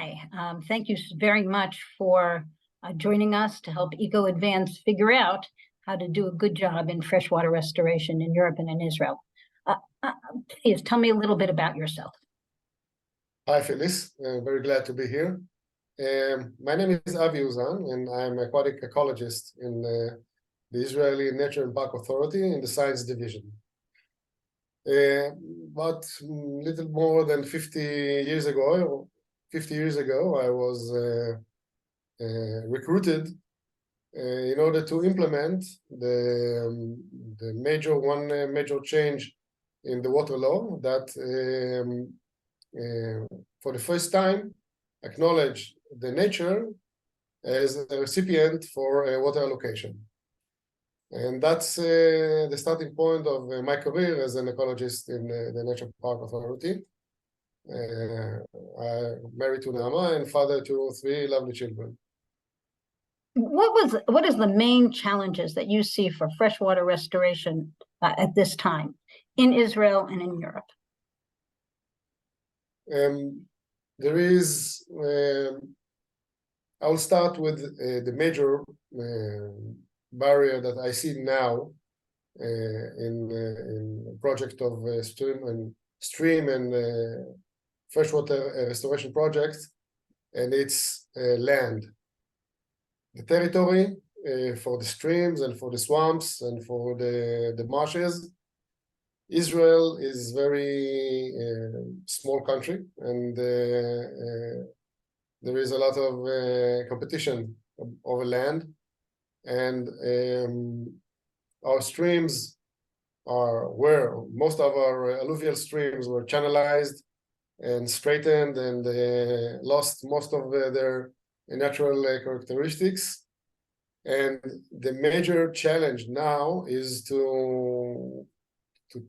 Hi, thank you very much for joining us to help EcoAdvance figure out how to do a good job in freshwater restoration in Europe and in Israel. Please tell me a little bit about yourself. Hi, Phyllis. Very glad to be here. My name is Avi Uzan, and I'm an aquatic ecologist in the Israeli Nature and Park Authority in the Science Division. But little more than 50 years ago, I was recruited in order to implement the major change in the water law that for the first time acknowledge the nature as a recipient for water allocation. And that's the starting point of my career as an ecologist in the Nature Park Authority. I'm married to Nama and father to 3 lovely children. What is the main challenges that you see for freshwater restoration at this time in Israel and in Europe? There is, I'll start with the major barrier that I see now in the project of stream and freshwater restoration projects, and it's land. The territory for the streams and for the swamps and for the marshes. Israel is very small country, and there is a lot of competition over land, and our streams where most of our alluvial streams were channelized and straightened and lost most of their natural characteristics. And the major challenge now is to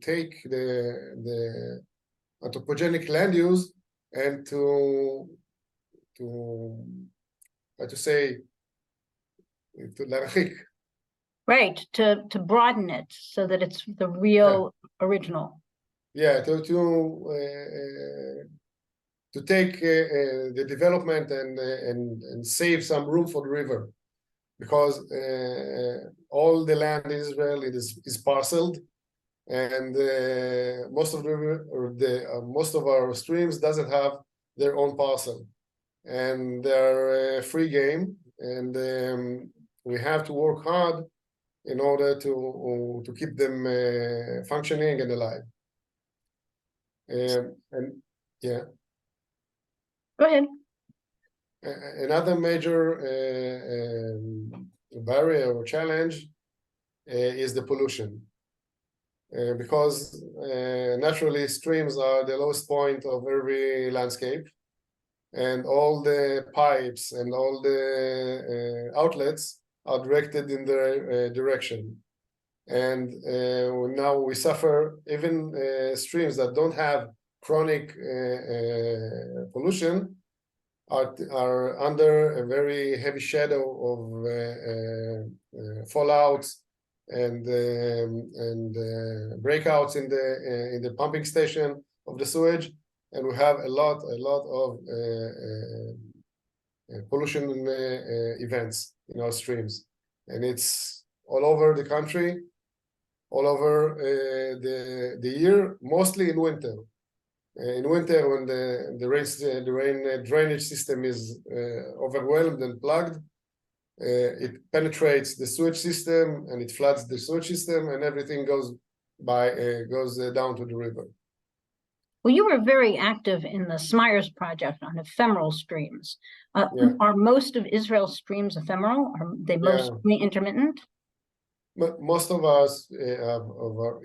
take the anthropogenic land use and to להרחיק. Right, to broaden it so that it's the real original. Yeah, to take the development and save some room for the river, because all the land in Israel is parceled, and most of our streams doesn't have their own parcel, and they're free game, and we have to work hard in order to keep them functioning and alive. And yeah. Go ahead. Another major barrier or challenge is the pollution. Because naturally streams are the lowest point of every landscape, and all the pipes and all the outlets are directed in their direction. And now we suffer, even streams that don't have chronic pollution are under a very heavy shadow of fallouts and breakouts in the pumping station of the sewage, and we have a lot of pollution events in our streams, and it's all over the country, all over the year, mostly in winter. In winter, when the rain drainage system is overwhelmed and plugged, it penetrates the sewage system and it floods the sewage system, and everything goes down to the river. Well, you were very active in the Smyers project on ephemeral streams. Are most of Israel's streams ephemeral? Are they mostly intermittent? Most of our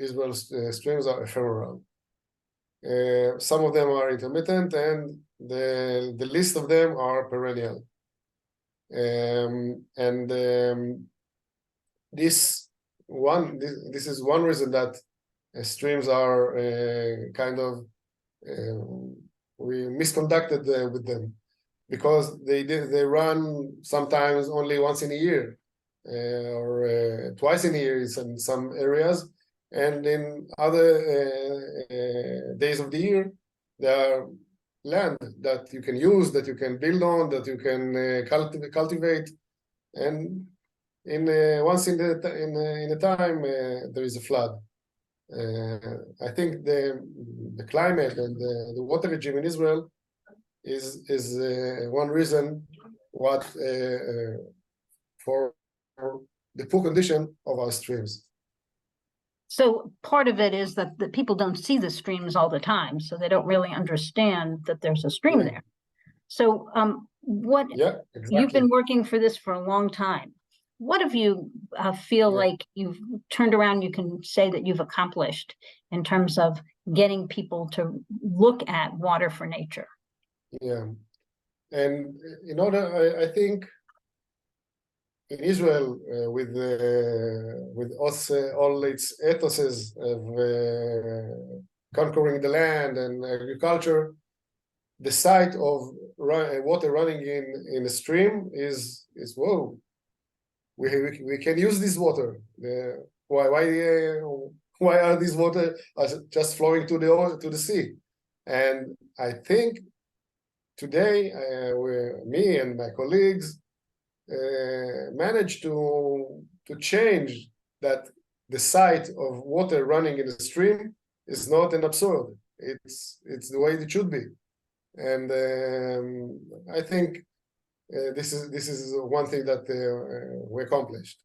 Israel's streams are ephemeral. Some of them are intermittent, and the least of them are perennial. This is one reason that streams are kind of we misconducted with them, because they run sometimes only once in a year or twice in a year in some areas, and in other days of the year they are land that you can use, that you can build on, that you can cultivate, and once in a time there is a flood. I think the climate and the water regime in Israel is one reason for the poor condition of our streams. So part of it is that the people don't see the streams all the time, so they don't really understand that there's a stream there. So you've been working for this for a long time. What have you feel like you've turned around, you can say that you've accomplished in terms of getting people to look at water for nature? Yeah, and in order, I think in Israel, with all its ethoses of conquering the land and agriculture, the sight of water running in a stream is whoa. We can use this water. Why are these water just flowing to the sea? And I think today, me and my colleagues managed to change that the sight of water running in a stream is not an absurd. It's the way it should be, and I think this is one thing that we accomplished.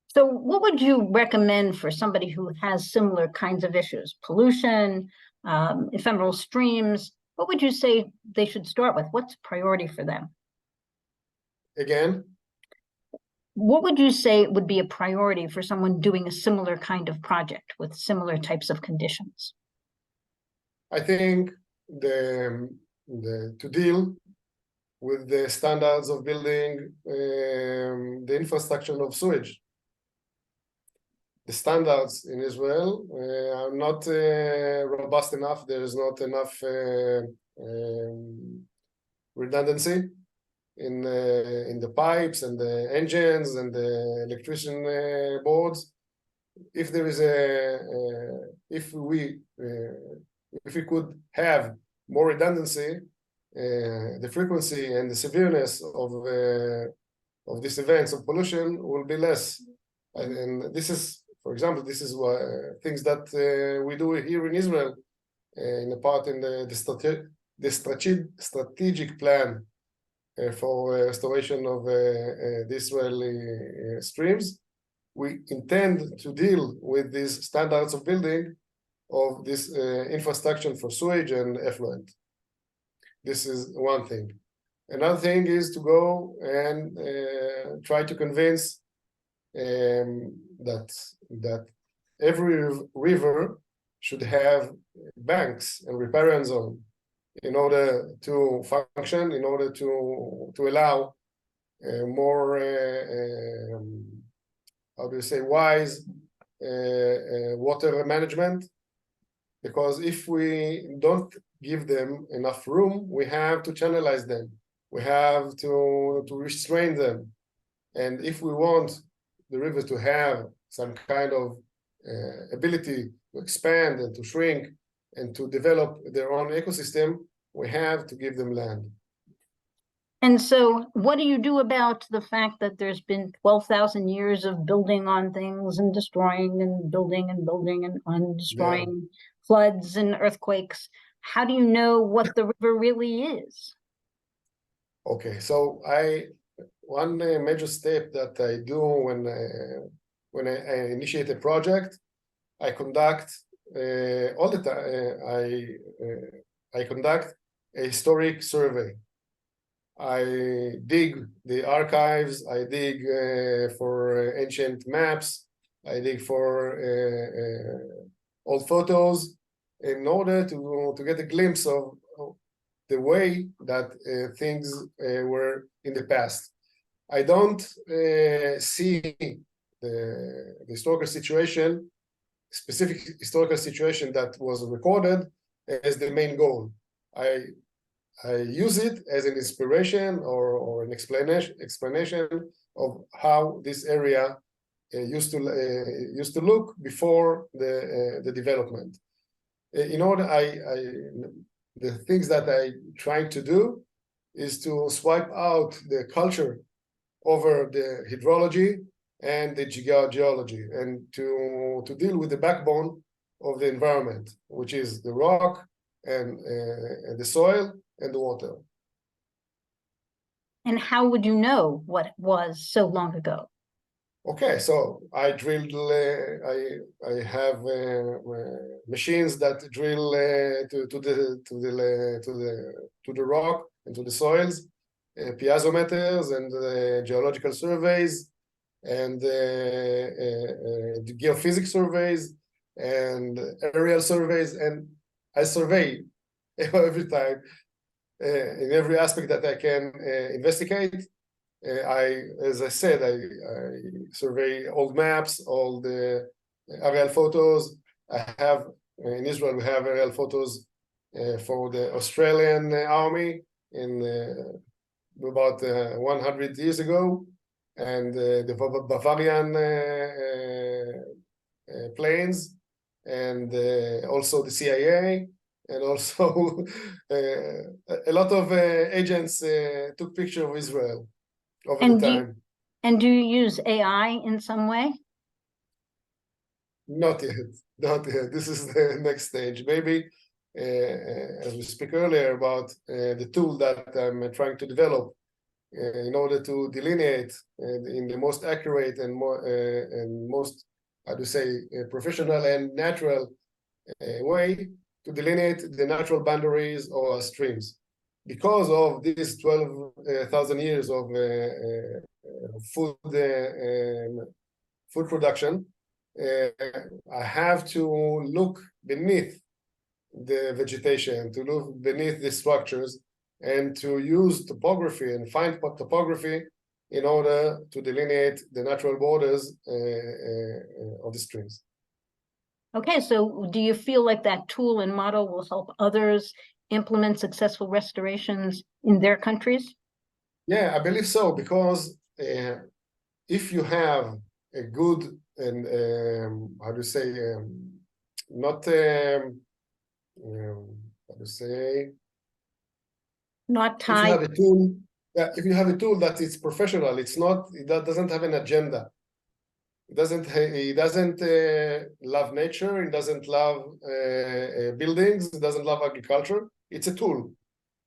So what would you recommend for somebody who has similar kinds of issues, pollution, ephemeral streams? What would you say they should start with? What's priority for them? Again? What would you say would be a priority for someone doing a similar kind of project with similar types of conditions? I think to deal with the standards of building the infrastructure of sewage. The standards in Israel are not robust enough. There is not enough redundancy in the pipes and the engines and the electrician boards. If there is if we could have more redundancy, the frequency and the severeness of these events of pollution will be less. And this is, for example, this is things that we do here in Israel, in a part in the strategic plan for restoration of the Israeli streams. We intend to deal with these standards of building of this infrastructure for sewage and effluent. This is one thing. Another thing is to go and try to convince that every river should have banks and riparian zone in order to function, in order to allow more, how do you say, wise water management. Because if we don't give them enough room, we have to channelize them. We have to restrain them. And if we want the rivers to have some kind of ability to expand and to shrink and to develop their own ecosystem, we have to give them land. And so what do you do about the fact that there's been 12,000 years of building on things and destroying and building and building and destroying, floods and earthquakes? How do you know what the river really is? Okay, so one major step that I do when I initiate a project, I conduct all the time. I conduct a historic survey. I dig the archives. I dig for ancient maps. I dig for old photos in order to get a glimpse of the way that things were in the past. I don't see the historical situation, specific historical situation that was recorded as the main goal. I use it as an inspiration or an explanation of how this area used to look before the development. In order, the things that I'm trying to do is to swipe out the culture over the hydrology and the geology, and to deal with the backbone of the environment, which is the rock and the soil and the water. And how would you know what it was so long ago? Okay, so I drilled. I have machines that drill to the rock and to the soils, piezometers and geological surveys, and the geophysics surveys and aerial surveys, and I survey every time in every aspect that I can investigate. As I said, I survey old maps, all the aerial photos. I have in Israel, we have aerial photos for the Australian army in about 100 years ago, and the Bavarian planes, and also the CIA, and also a lot of agents took picture of Israel over the time. And do you use AI in some way? Not yet, not yet. This is the next stage. Maybe, as we speak earlier about the tool that I'm trying to develop in order to delineate in the most accurate and most, how to say, professional and natural way to delineate the natural boundaries of streams. Because of these 12,000 years of food production, I have to look beneath the vegetation, to look beneath the structures, and to use topography and find topography in order to delineate the natural borders of the streams. Okay, so do you feel like that tool and model will help others implement successful restorations in their countries? Yeah, I believe so, because if you have a good and how to say, not how to say, Not if you tied. have a tool, if you have a tool that is professional, it's not, that doesn't have an agenda. It doesn't love nature. It doesn't love buildings. It doesn't love agriculture. It's a tool,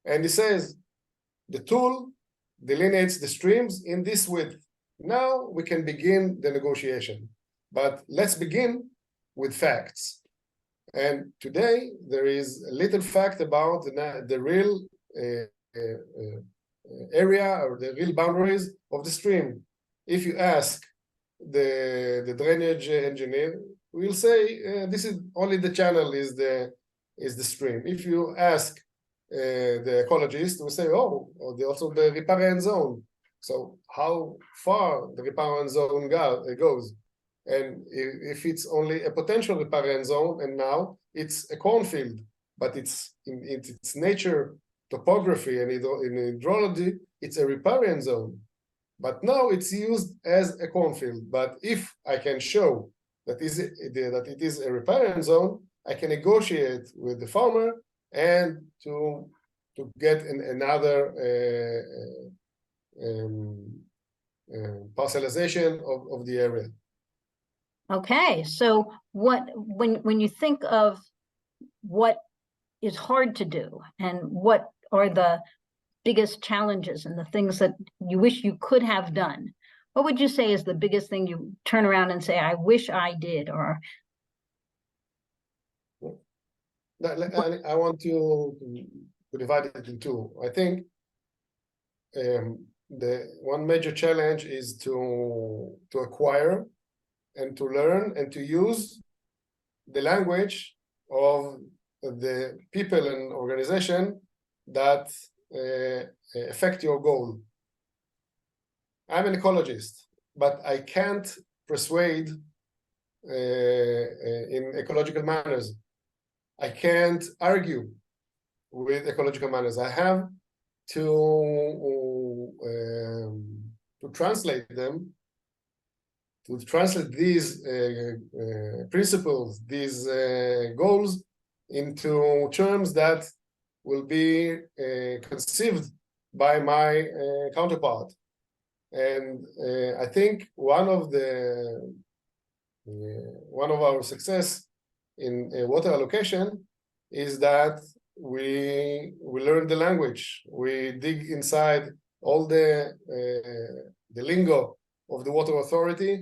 and it says the tool delineates the streams in this width. Now we can begin the negotiation, but let's begin with facts. And today there is a little fact about the real area or the real boundaries of the stream. If you ask the drainage engineer, will say this is only the channel is the stream. If you ask the ecologist, will say, oh, also the riparian zone. So how far the riparian zone goes, and if it's only a potential riparian zone, and now it's a cornfield, but it's in its nature, topography, and in hydrology, it's a riparian zone. But now it's used as a cornfield. But if I can show that it is a riparian zone, I can negotiate with the farmer and to get another parcelization of the area. Okay, so when you think of what is hard to do and what are the biggest challenges and the things that you wish you could have done, what would you say is the biggest thing you turn around and say, I wish I did? Or I want to divide it in two. I think the one major challenge is to acquire and to learn and to use the language of the people and organization that affect your goal. I'm an ecologist, but I can't persuade in ecological manners. I can't argue with ecological manners. I have to translate them, to translate these principles, these goals into terms that will be conceived by my counterpart. And I think one of our success in water allocation is that we learn the language. We dig inside all the lingo of the water authority,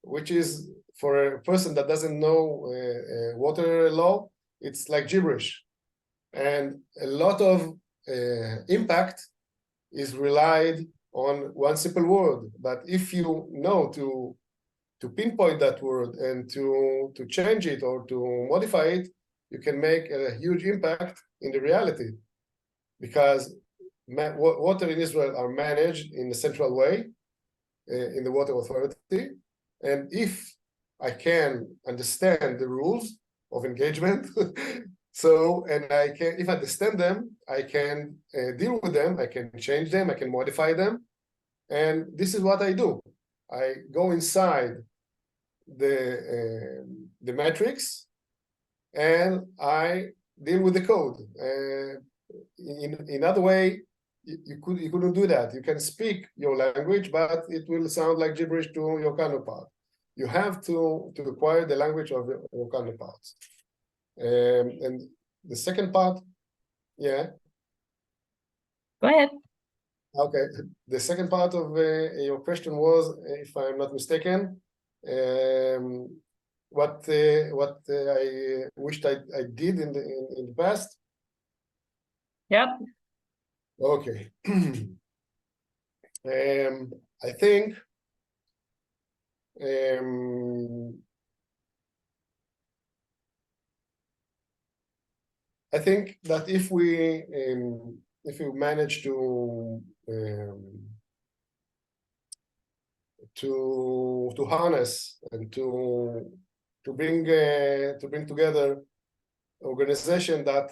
which is, for a person that doesn't know water law, it's like gibberish. And a lot of impact is relied on one simple word. But if you know to pinpoint that word and to change it or to modify it, you can make a huge impact in the reality. Because water in Israel are managed in a central way in the water authority. And if I can understand the rules of engagement, and if I understand them, I can deal with them, I can change them, I can modify them. And this is what I do. I go inside the matrix and I deal with the code. In other way, you couldn't do that. You can speak your language, but it will sound like gibberish to your counterpart. You have to acquire the language of your counterparts. And the second part, yeah. Go ahead. Okay. The second part of your question was, if I'm not mistaken, what I wished I did in the past. Yep. Okay. I think that if we manage to harness and to bring together organization that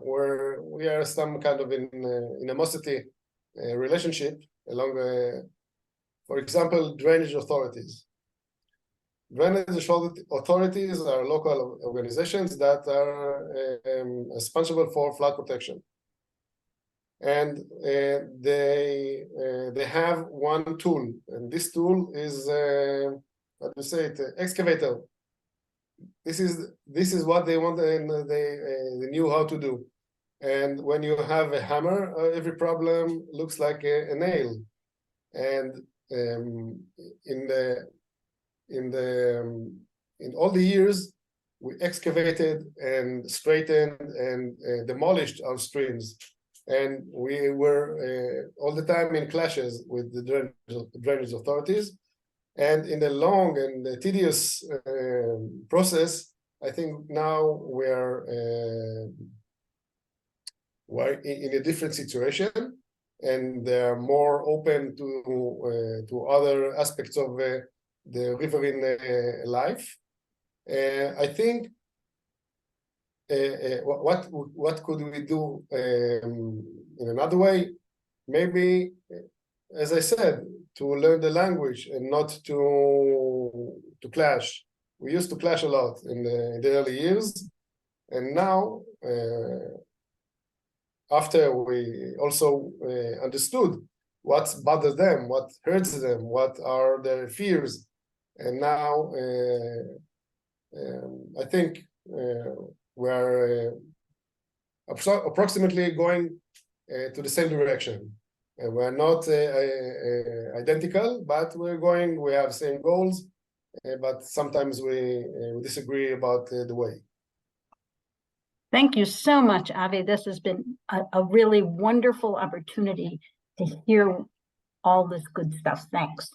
where we are some kind of in animosity relationship along, for example, drainage authorities. Drainage authorities are local organizations that are responsible for flood protection, and they have one tool, and this tool is how do you say it, excavator. This is what they want, and they knew how to do. And when you have a hammer, every problem looks like a nail. And in all the years, we excavated and straightened and demolished our streams, and we were all the time in clashes with the drainage authorities. And in the long and tedious process, I think now we're in a different situation, and they're more open to other aspects of the riverine life. I think what could we do in another way? Maybe, as I said, to learn the language and not to clash. We used to clash a lot in the early years, and now, after we also understood what bothers them, what hurts them, what are their fears, and now I think we're approximately going to the same direction. We're not identical, but we have same goals, but sometimes we disagree about the way. Thank you so much, Avi. This has been a really wonderful opportunity to hear all this good stuff. Thanks.